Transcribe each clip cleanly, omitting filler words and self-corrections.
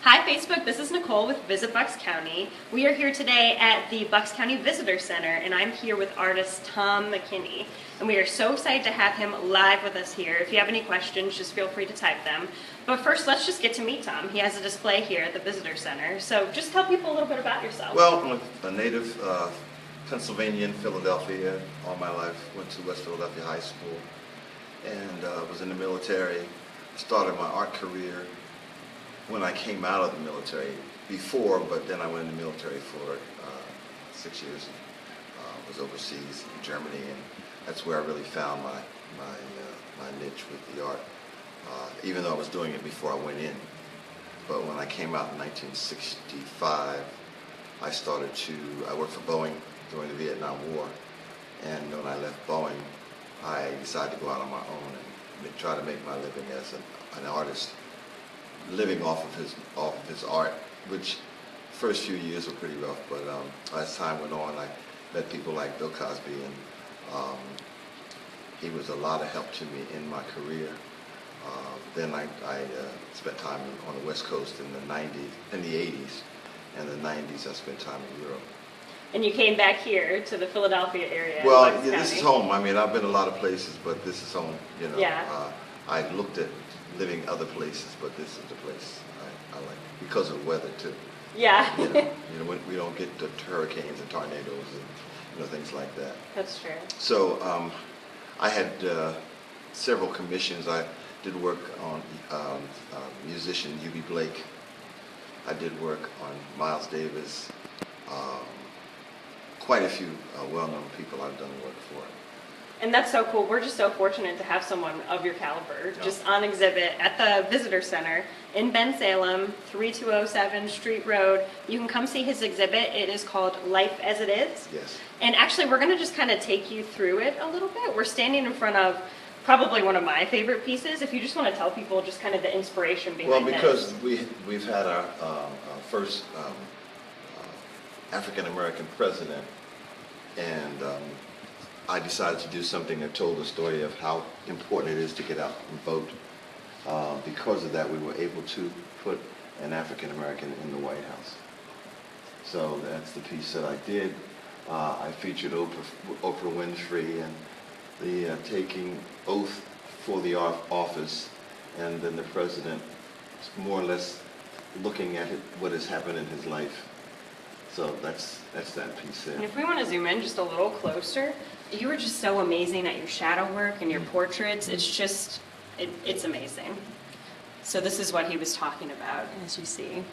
Hi Facebook, this is Nicole with Visit Bucks County. We are here today at the Bucks County Visitor Center, and I'm here with artist Tom McKinney. And we are so excited to have him live with us here. If you have any questions, just feel free to type them. But first, let's just get to meet Tom. He has a display here at the Visitor Center. So just tell people a little bit about yourself. Well, I'm a native Pennsylvanian, Philadelphia. All my life, went to West Philadelphia High School, and was in the military. Started my art career when I came out of the military before, but then I went in the military for 6 years. Was overseas in Germany, and that's where I really found my niche with the art. Even though I was doing it before I went in, but when I came out in 1965, I worked for Boeing during the Vietnam War, and when I left Boeing, I decided to go out on my own and try to make my living as an artist, living off of his art, which first few years were pretty rough, but as time went on, I met people like Bill Cosby, and he was a lot of help to me in my career. Then I spent time on the West Coast in the 80s, and the 90s I spent time in Europe. And you came back here to the Philadelphia area. Well, yeah, this is home. I mean, I've been a lot of places, but this is home. You know, yeah. I looked at living other places, but this is the place I like because of the weather too. Yeah. You know, we don't get the hurricanes and tornadoes and things like that. That's true. So I had several commissions. I did work on musician U.B. Blake. I did work on Miles Davis. Quite a few well-known people I've done work for. And that's so cool. We're just so fortunate to have someone of your caliber just on exhibit at the Visitor Center in Bensalem, 3207 Street Road. You can come see his exhibit. It is called Life as It Is. Yes. And actually, we're going to just kind of take you through it a little bit. We're standing in front of probably one of my favorite pieces. If you just want to tell people just kind of the inspiration behind it. Well, because we've had our first African-American president, and I decided to do something that told the story of how important it is to get out and vote. Because of that, we were able to put an African-American in the White House. So that's the piece that I did. I featured Oprah Winfrey and the taking oath for the office, and then the president more or less looking at what has happened in his life. So that's that piece there. And if we want to zoom in just a little closer, you were just so amazing at your shadow work and your portraits. It's just, it's amazing. So this is what he was talking about, as you see.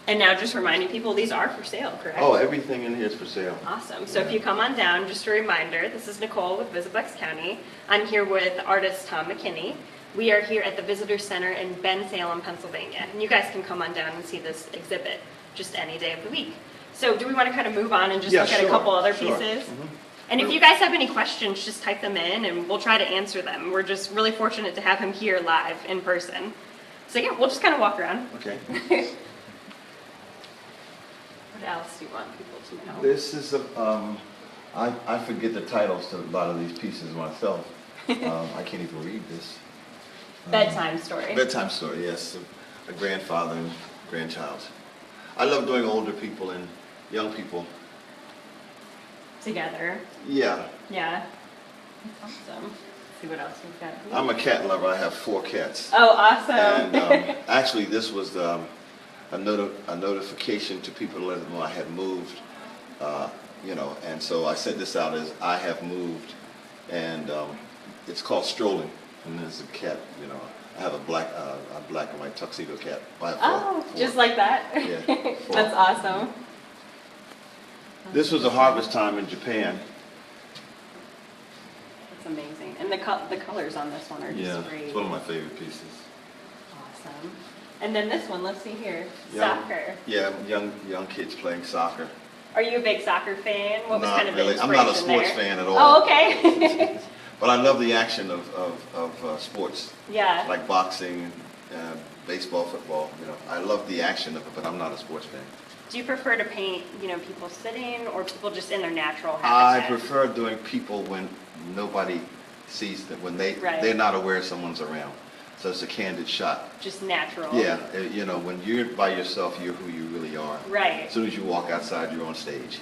And now just reminding people, these are for sale, correct? Oh, everything in here is for sale. Awesome. So if you come on down, just a reminder, this is Nicole with Visit Bucks County. I'm here with artist Tom McKinney. We are here at the Visitor Center in Bensalem, Pennsylvania. And you guys can come on down and see this exhibit just any day of the week. So do we want to kind of move on and just look at a couple other pieces? Mm-hmm. And if you guys have any questions, just type them in and we'll try to answer them. We're just really fortunate to have him here live in person. So yeah, we'll just kind of walk around. Okay. What else do you want people to know? This is I forget the titles to a lot of these pieces myself. I can't even read this. Bedtime story. Bedtime story, yes. A grandfather and grandchild. I love doing older people and young people. Together. Yeah. Yeah. That's awesome. Let's see what else we've got here. I'm a cat lover. I have 4 cats. Oh, awesome. And actually, this was a notification to people to let them know I had moved. And so I sent this out as I have moved, and it's called Strolling. And there's a cat. I have a black and white tuxedo cat. I have 4. Just like that? Yeah. 4. That's awesome. This was a harvest time in Japan. That's amazing. And the colors on this one are just great. It's one of my favorite pieces. Awesome. And then this one, let's see here. Young, Soccer. Yeah, young kids playing soccer. Are you a big soccer fan? What was kind of really. the I'm inspiration not a sports there? fan at all. Oh, okay. But I love the action of sports. Yeah. Like boxing, baseball, football. I love the action of it, but I'm not a sports fan. Do you prefer to paint, people sitting or people just in their natural habitat? I prefer doing people when nobody sees them, when they're Right. not aware someone's around. So it's a candid shot. Just natural. Yeah, you know, when you're by yourself, you're who you really are. Right. As soon as you walk outside, you're on stage.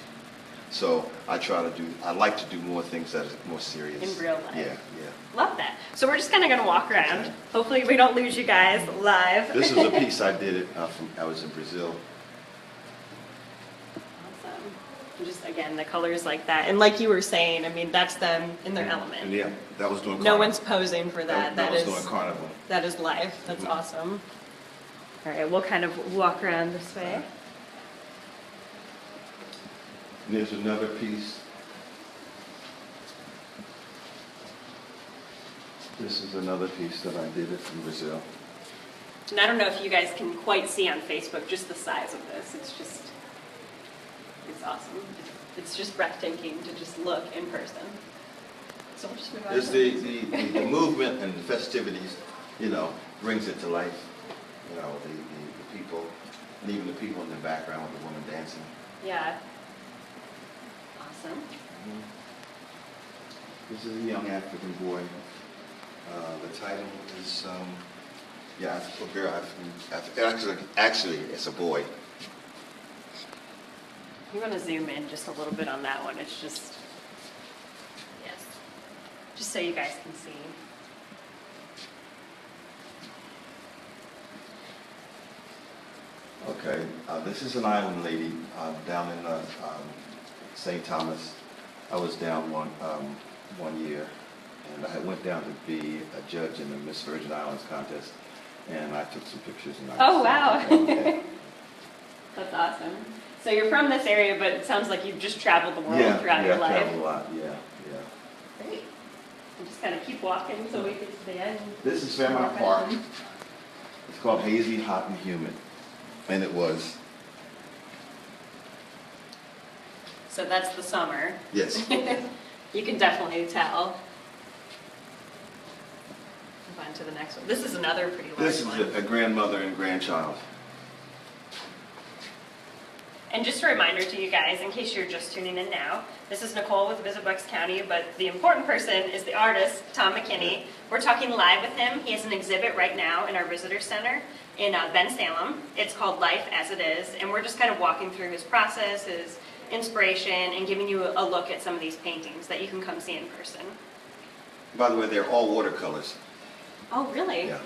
So I like to do more things that are more serious. In real life. Yeah. Love that. So we're just kind of going to walk around. Okay. Hopefully we don't lose you guys live. This is a piece I did I was in Brazil. Awesome. And just, again, the colors like that. And like you were saying, I mean, that's them in their element. And yeah, that was doing carnival. No one's posing for that. That was doing carnival. That is life. That's awesome. All right, we'll kind of walk around this way. And there's another piece. This is another piece that I did from Brazil. And I don't know if you guys can quite see on Facebook just the size of this. It's awesome. It's just breathtaking to just look in person. So we'll just move on. It's the movement and the festivities, you know, brings it to life. You know, the people, and even the people in the background with the woman dancing. Yeah. Awesome. This is a young African boy. The title is, actually, it's a boy. You want to zoom in just a little bit on that one. It's just, yes, just so you guys can see. Okay, this is an island lady down in St. Thomas. I was down one year, and I went down to be a judge in the Miss Virgin Islands contest, and I took some pictures. And oh, wow. Okay. That's awesome. So you're from this area, but it sounds like you've just traveled the world throughout your life. Yeah, traveled a lot, yeah. Great. We'll just kind of keep walking so we get to the end. This is Fairmount Park. It's called Hazy, Hot, and Humid. And it was. So that's the summer. Yes. You can definitely tell. Move on to the next one. This is another pretty large one. This is a grandmother and grandchild. And just a reminder to you guys, in case you're just tuning in now, this is Nicole with Visit Bucks County, but the important person is the artist, Tom McKinney. We're talking live with him. He has an exhibit right now in our visitor center in Bensalem. It's called Life as It Is, and we're just kind of walking through his process, his inspiration, and giving you a look at some of these paintings that you can come see in person. By the way, they're all watercolors. Oh, really? Yeah.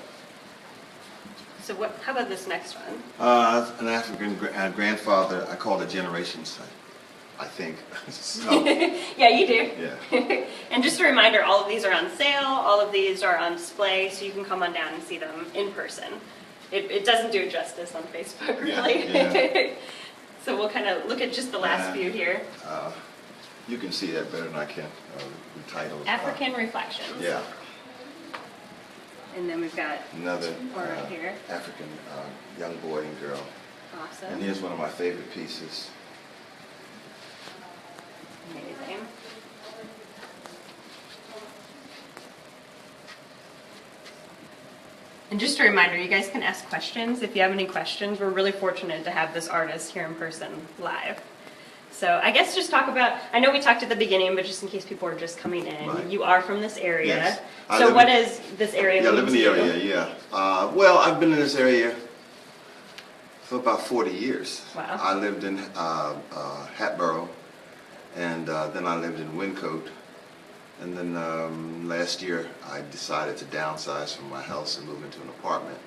So how about this next one? An African grandfather, I call it generations, I think. So, yeah, you do. Yeah. And just a reminder, all of these are on sale, all of these are on display, so you can come on down and see them in person. It doesn't do it justice on Facebook, really. Yeah. So we'll kind of look at just the last few here. You can see that better than I can, the title. African Reflections. Yeah. And then we've got another right here. African young boy and girl. Awesome. And here's one of my favorite pieces. Amazing. And just a reminder, you guys can ask questions. If you have any questions, we're really fortunate to have this artist here in person live. So I guess just talk about, I know we talked at the beginning, but just in case people are just coming in, right. You are from this area. Yes. So what is this area? Yeah, I live in the area, yeah. Well, I've been in this area for about 40 years. Wow. I lived in Hatboro, and then I lived in Wyncote. And then last year I decided to downsize from my house and move into an apartment.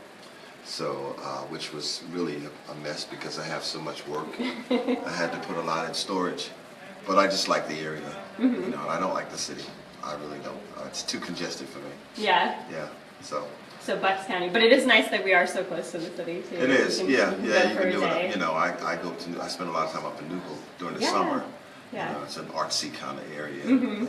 So, which was really a mess because I have so much work. I had to put a lot in storage, but I just like the area, you know, and I don't like the city. I really don't. It's too congested for me. Yeah. Yeah. So Bucks County, but it is nice that we are so close to the city too. it is. Yeah. You can do it. You know, I spend a lot of time up in Newville during the summer. Yeah. You know, it's an artsy kind of area, and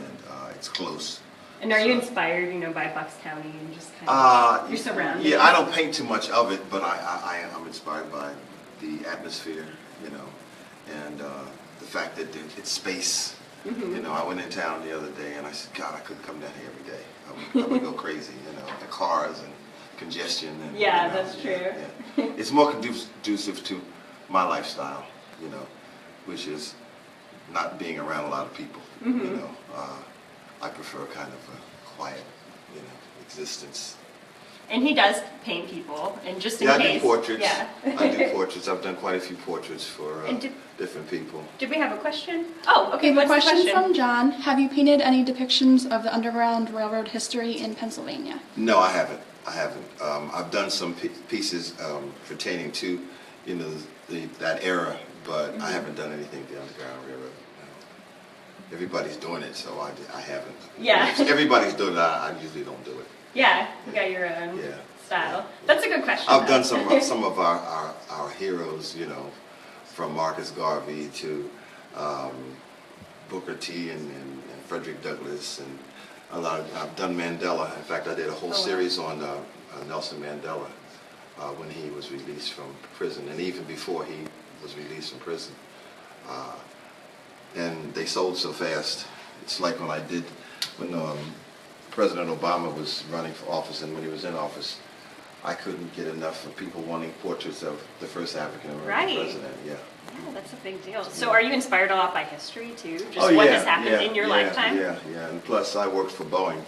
it's close. And are you inspired, you know, by Bucks County and just kind of your surroundings? Yeah, I don't paint too much of it, but I'm inspired by the atmosphere, you know, and the fact that it's space. You know, I went in town the other day and I said, God, I couldn't come down here every day. I would go crazy, you know, the cars and congestion. And, yeah, you know, that's true. Yeah. It's more conducive to my lifestyle, you know, which is not being around a lot of people, you know. I prefer kind of a quiet, you know, existence. And he does paint people, and just in Yeah, case. I do portraits. Yeah. I do portraits. I've done quite a few portraits for different people. Did we have a question? Oh, We okay. have a What's the question question? from John. Have you painted any depictions of the Underground Railroad history in Pennsylvania? No, I haven't. I've done some pieces pertaining to, that era, but I haven't done anything with the Underground Railroad. No. Everybody's doing it, so I haven't. Yeah. If everybody's doing it, I usually don't do it. Yeah, you got your own Yeah. style. That's a good question. I've though. done some of our heroes, from Marcus Garvey to Booker T and Frederick Douglass, and I've done Mandela. In fact, I did a whole wow. series on Nelson Mandela when he was released from prison, and even before he was released from prison. And they sold so fast. It's like when President Obama was running for office, and when he was in office, I couldn't get enough of people wanting portraits of the first African American president. Yeah. Yeah, that's a big deal. So are you inspired a lot by history too? Just Oh, what yeah, has happened in your lifetime? Yeah. And plus, I worked for Boeing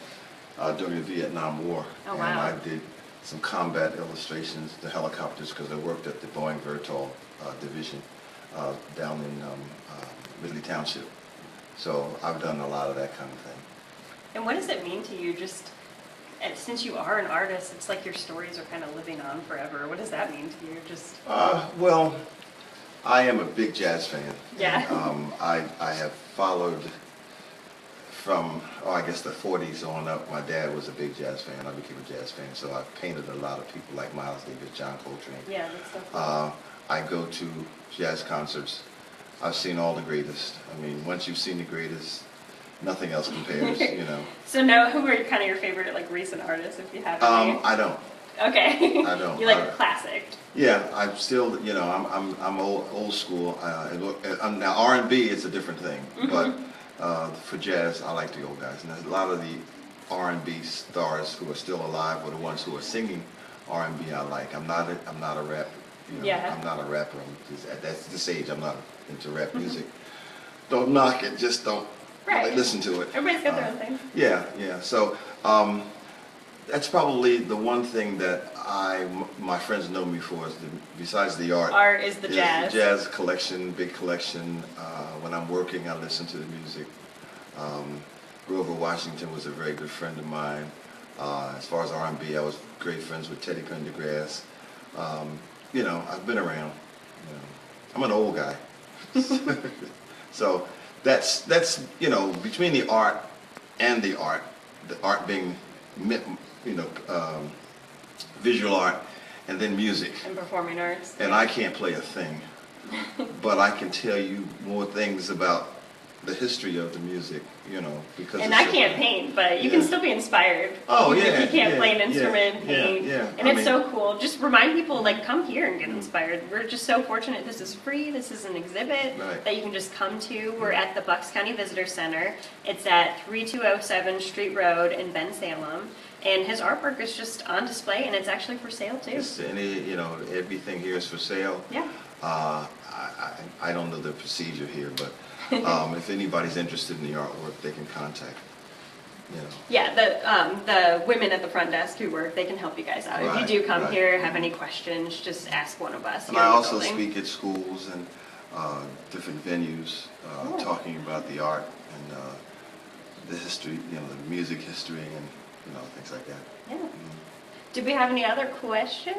during the Vietnam War. Oh, wow. And I did some combat illustrations, the helicopters, because I worked at the Boeing Vertol division down in Ridley Township. So I've done a lot of that kind of thing. And what does it mean to you just, since you are an artist, it's like your stories are kind of living on forever. What does that mean to you? Just Well, I am a big jazz fan. Yeah. And, I have followed from, I guess the 40s on up. My dad was a big jazz fan. I became a jazz fan. So I've painted a lot of people like Miles Davis, John Coltrane. Yeah, that's so cool. I go to jazz concerts. I've seen all the greatest. I mean, once you've seen the greatest, nothing else compares, So now, who are kind of your favorite like recent artists, if you have any? I don't. Okay. I don't. You like classic. Yeah, I'm still, I'm old school. Now R&B is a different thing, but for jazz, I like the old guys. And a lot of the R&B stars who are still alive are the ones who are singing R&B. I like. I'm not a rap. Yeah. I'm not a rapper. At this age, I'm not into rap music. Don't knock it. Just don't really listen to it. Everybody's got their own thing. Yeah. So that's probably the one thing that my friends know me for is besides the art. Art is the jazz. The jazz collection, big collection. When I'm working, I listen to the music. Grover Washington was a very good friend of mine. As far as R&B, I was great friends with Teddy Pendergrass. I've been around. I'm an old guy. So that's between the art and the art being visual art, and then music. And performing arts. And I can't play a thing, but I can tell you more things about the history of the music, because. And I can't paint, but you can still be inspired. Oh, Even yeah. if you can't play an instrument, paint. Yeah. And it's so cool. Just remind people, come here and get inspired. We're just so fortunate. This is free. This is an exhibit that you can just come to. We're at the Bucks County Visitor Center. It's at 3207 Street Road in Bensalem. And his artwork is just on display, and it's actually for sale too. Everything here is for sale. Yeah. I don't know the procedure here, but if anybody's interested in the artwork, they can contact. Yeah, the women at the front desk who work, they can help you guys out. If you do come here, have any questions, just ask one of us. And I also speak at schools and different venues, talking about the art and the history, the music history and things like that. Yeah. Did we have any other questions?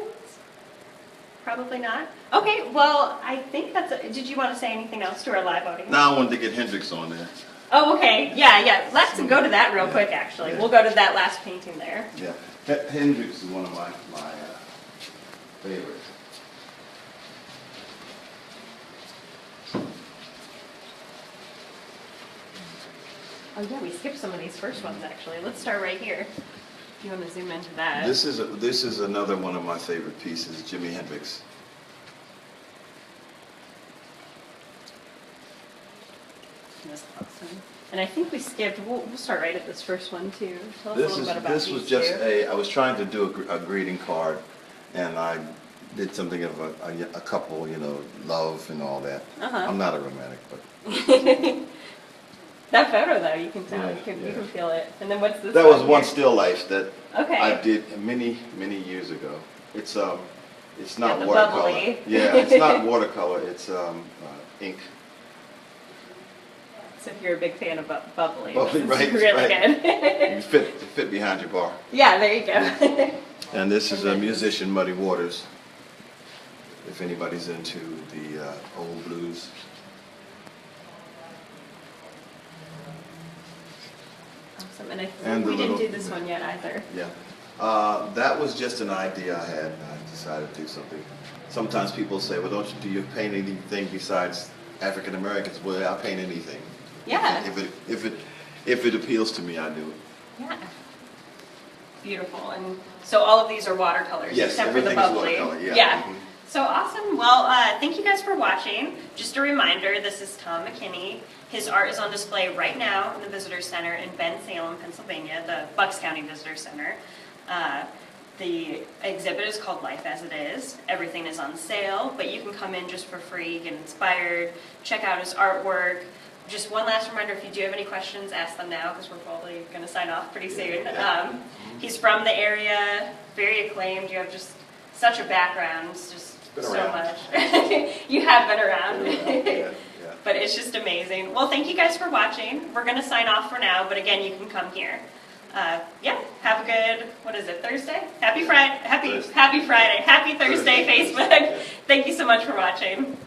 Probably not. Okay, well, I think that's it. Did you want to say anything else to our live audience? Now I wanted to get Hendrix on there. Oh, okay. Yeah. Let's go to that real quick, actually. Yeah. We'll go to that last painting there. Yeah. Hendrix is one of my favorites. Oh, yeah, we skipped some of these first ones, actually. Let's start right here. If you want to zoom into that. This is another one of my favorite pieces, Jimi Hendrix. That's awesome. And I think we skipped, we'll start right at this first one, too. Tell us a little bit about This these was just two. I was trying to do a greeting card, and I did something of a couple, love and all that. Uh-huh. I'm not a romantic, but That photo though, you can tell, Yeah, you yeah. can feel it. And then what's this? That was here? one still life that Okay. I did many years ago. It's not the watercolor. bubbly. Yeah, it's not watercolor. It's ink. So if you're a big fan of bubbly, Bubbly, this right, is really right. good. You fit behind your bar. Yeah, there you go. And this is a musician, Muddy Waters. If anybody's into the old blues. Awesome, and I think And the we didn't little- do this one yet either. Yeah. That was just an idea I had. I decided to do something. Sometimes people say, well, do you paint anything besides African Americans? Well, I paint anything. Yeah. If it appeals to me, I do it. Yeah. Beautiful. And so all of these are watercolors, Yes, except for the everything is bubbly. watercolor, yeah. Mhm. So awesome. Well, thank you guys for watching. Just a reminder, this is Tom McKinney. His art is on display right now in the Visitor Center in Bensalem, Pennsylvania, the Bucks County Visitor Center. The exhibit is called Life as It Is. Everything is on sale, but you can come in just for free, get inspired, check out his artwork. Just one last reminder, if you do have any questions, ask them now, because we're probably going to sign off pretty soon. Yeah. He's from the area, very acclaimed. You have just such a background, it's just Been so around. much. You have been around. Yeah. But it's just amazing. Well, thank you guys for watching. We're going to sign off for now, but again, you can come here. Yeah, have a good, what is it, Thursday? Happy Friday, happy Thursday, Facebook. Thank you so much for watching.